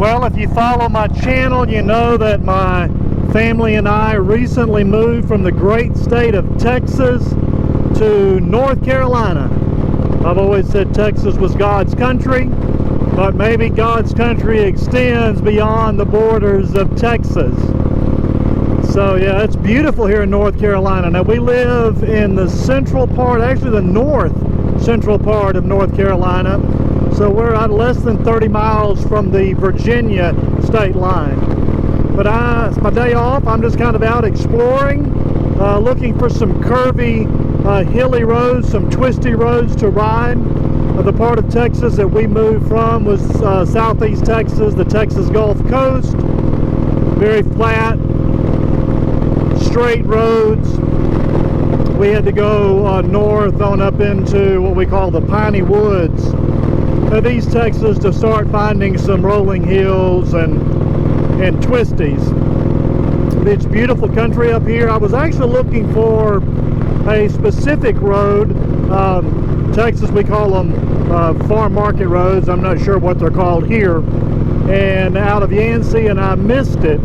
Well, if you follow my channel, you know that my family and I recently moved from the great state of Texas to North Carolina. I've always said Texas was God's country, but maybe God's country extends beyond the borders of Texas. So yeah, it's beautiful here in North Carolina. Now we live in the central part, actually the north central part of North Carolina. So we're at less than 30 miles from the Virginia state line. But it's my day off. I'm just kind of out exploring, looking for some curvy, hilly roads, some twisty roads to ride. The part of Texas that we moved from was southeast Texas, the Texas Gulf Coast. Very flat, straight roads. We had to go north on up into what we call the Piney Woods of East Texas to start finding some rolling hills and twisties. It's beautiful country up here. I was actually looking for a specific road. Texas, we call them farm market roads. I'm not sure what they're called here. And out of Yancey, and I missed it,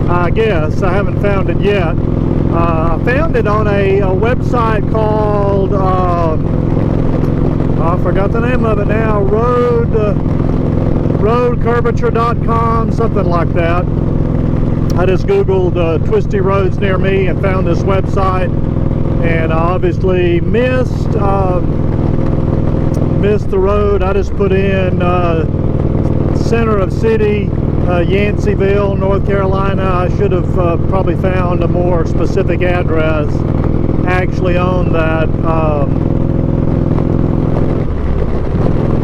I guess. I haven't found it yet. I found it on a website called, I forgot the name of it now, roadcurvature.com, something like that. I just Googled twisty roads near me and found this website, and I obviously missed the road. I just put in center of city, Yanceyville, North Carolina. I should have probably found a more specific address actually on that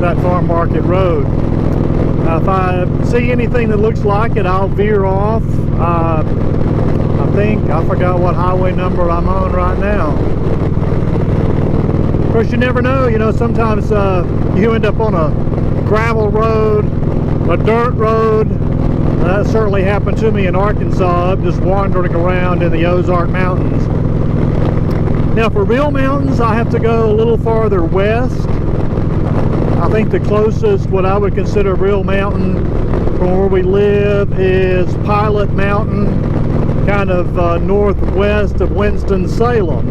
that farm market road. If I see anything that looks like it, I'll veer off. I forgot what highway number I'm on right now. Of course, you never know. You know, sometimes you end up on a gravel road, a dirt road. That certainly happened to me in Arkansas, just wandering around in the Ozark Mountains. Now for real mountains, I have to go a little farther west. I think the closest, what I would consider a real mountain from where we live, is Pilot Mountain, kind of northwest of Winston-Salem.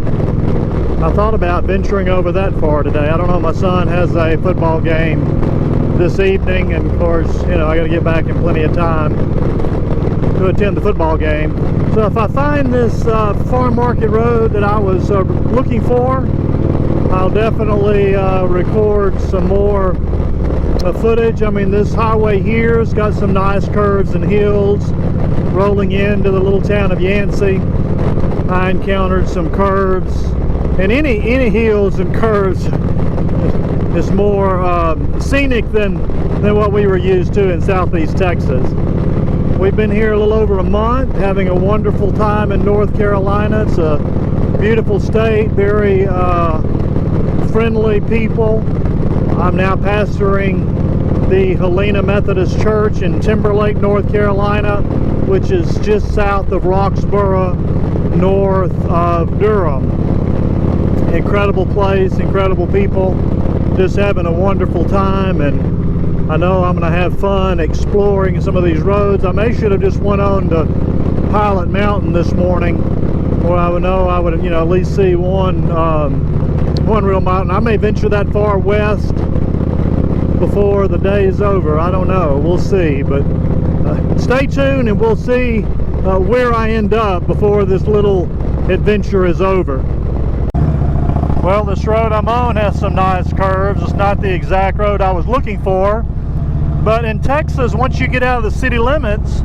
I thought about venturing over that far today. I don't know, my son has a football game this evening, and of course, you know, I got to get back in plenty of time to attend the football game. So if I find this farm market road that I was looking for, I'll definitely record some more footage. I mean, this highway here has got some nice curves and hills rolling into the little town of Yancey. I encountered some curves, and any hills and curves is more scenic than what we were used to in southeast Texas. We've been here a little over a month, having a wonderful time in North Carolina. It's a beautiful state, very friendly people. I'm now pastoring the Helena Methodist Church in Timberlake, North Carolina, which is just south of Roxborough, north of Durham. Incredible place, incredible people. Just having a wonderful time, and I know I'm going to have fun exploring some of these roads. I should have just went on to Pilot Mountain this morning, where I would at least see one real mountain. I may venture that far west before the day is over. I don't know. We'll see. But stay tuned, and we'll see where I end up before this little adventure is over. Well, this road I'm on has some nice curves. It's not the exact road I was looking for, but in Texas, once you get out of the city limits,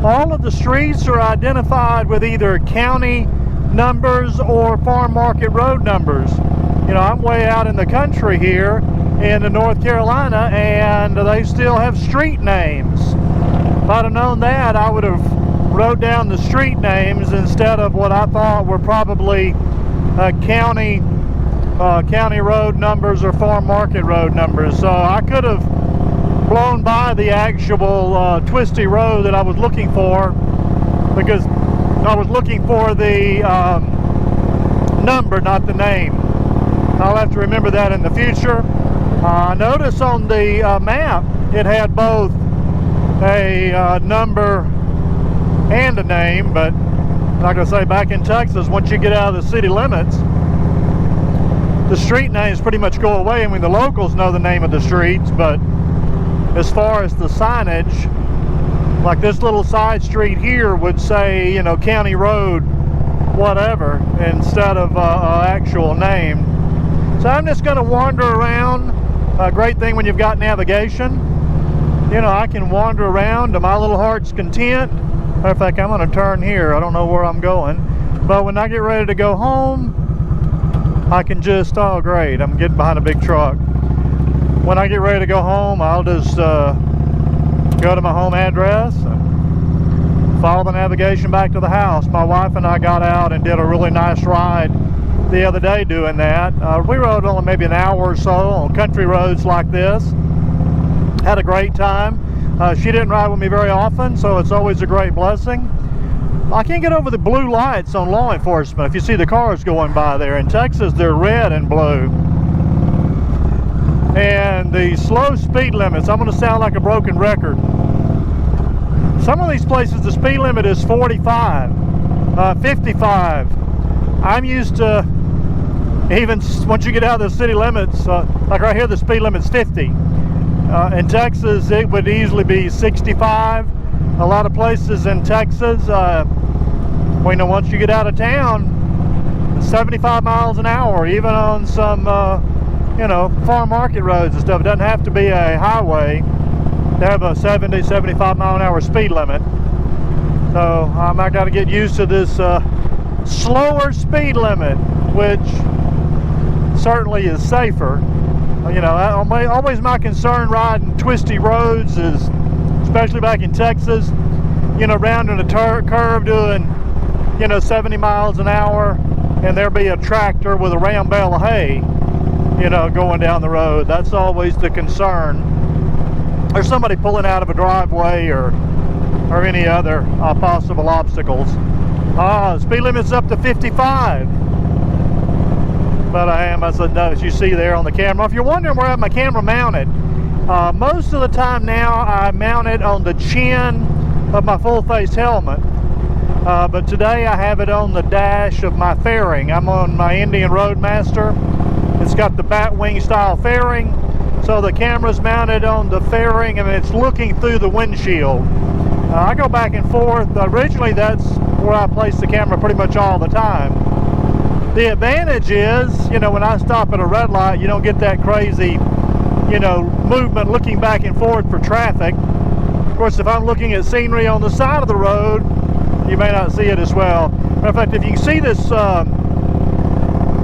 all of the streets are identified with either county numbers or farm market road numbers. You know, I'm way out in the country here in North Carolina, and they still have street names. If I'd have known that, I would have wrote down the street names instead of what I thought were probably county road numbers or farm market road numbers. So I could have blown by the actual twisty road that I was looking for, because I was looking for the number, not the name. I'll have to remember that in the future. Notice on the map it had both a number and a name, but like I say, back in Texas, once you get out of the city limits, the street names pretty much go away. I mean, the locals know the name of the streets, but as far as the signage, like this little side street here would say, you know, County Road, whatever, instead of actual name. So I'm just going to wander around. A great thing when you've got navigation, you know, I can wander around to my little heart's content. Matter of fact, I'm going to turn here. I don't know where I'm going, but when I get ready to go home, I can just, oh great, I'm getting behind a big truck. When I get ready to go home, I'll just go to my home address and follow the navigation back to the house. My wife and I got out and did a really nice ride the other day doing that. We rode only maybe an hour or so on country roads like this. Had a great time. She didn't ride with me very often, so it's always a great blessing. I can't get over the blue lights on law enforcement. If you see the cars going by there in Texas, they're red and blue. And the slow speed limits, I'm going to sound like a broken record. Some of these places the speed limit is 45, 55. I'm used to, even once you get out of the city limits, like right here the speed limit's 50. In Texas it would easily be 65. A lot of places in Texas, well, you know, once you get out of town, 75 miles an hour, even on some you know, farm market roads and stuff. It doesn't have to be a highway to have a 70, 75 mile an hour speed limit. So I got to get used to this slower speed limit, which certainly is safer. You know, always my concern riding twisty roads is, especially back in Texas, you know, rounding a curve doing, you know, 70 miles an hour, and there'll be a tractor with a ram bale of hay, you know, going down the road. That's always the concern. Or somebody pulling out of a driveway or any other possible obstacles. Speed limit's up to 55. But as you see there on the camera. If you're wondering where I have my camera mounted, most of the time now I mount it on the chin of my full-face helmet. But today I have it on the dash of my fairing. I'm on my Indian Roadmaster. It's got the Batwing style fairing, so the camera's mounted on the fairing and it's looking through the windshield. I go back and forth. Originally that's where I place the camera pretty much all the time. The advantage is, you know, when I stop at a red light, you don't get that crazy, you know, movement looking back and forth for traffic. Of course, if I'm looking at scenery on the side of the road, you may not see it as well. Matter of fact, if you can see this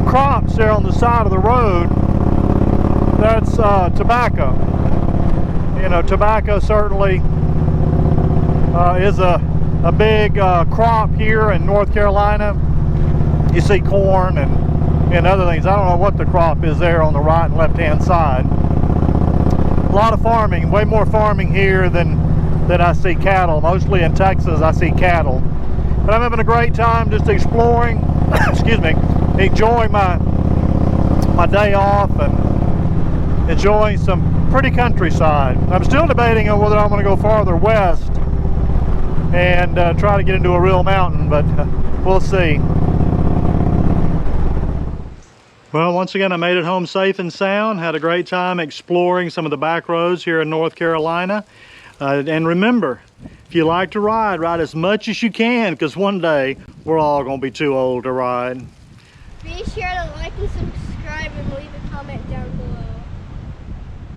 crops there on the side of the road, that's tobacco. You know, tobacco certainly is a big crop here in North Carolina. You see corn and other things. I don't know what the crop is there on the right and left hand side. A lot of farming, way more farming here than I see cattle. Mostly in Texas I see cattle. But I'm having a great time just exploring, excuse me, enjoying my day off and enjoying some pretty countryside. I'm still debating on whether I'm going to go farther west and try to get into a real mountain, but we'll see. Well, once again, I made it home safe and sound. Had a great time exploring some of the back roads here in North Carolina. And remember, if you like to ride, ride as much as you can, because one day we're all going to be too old to ride. Be sure to like and subscribe.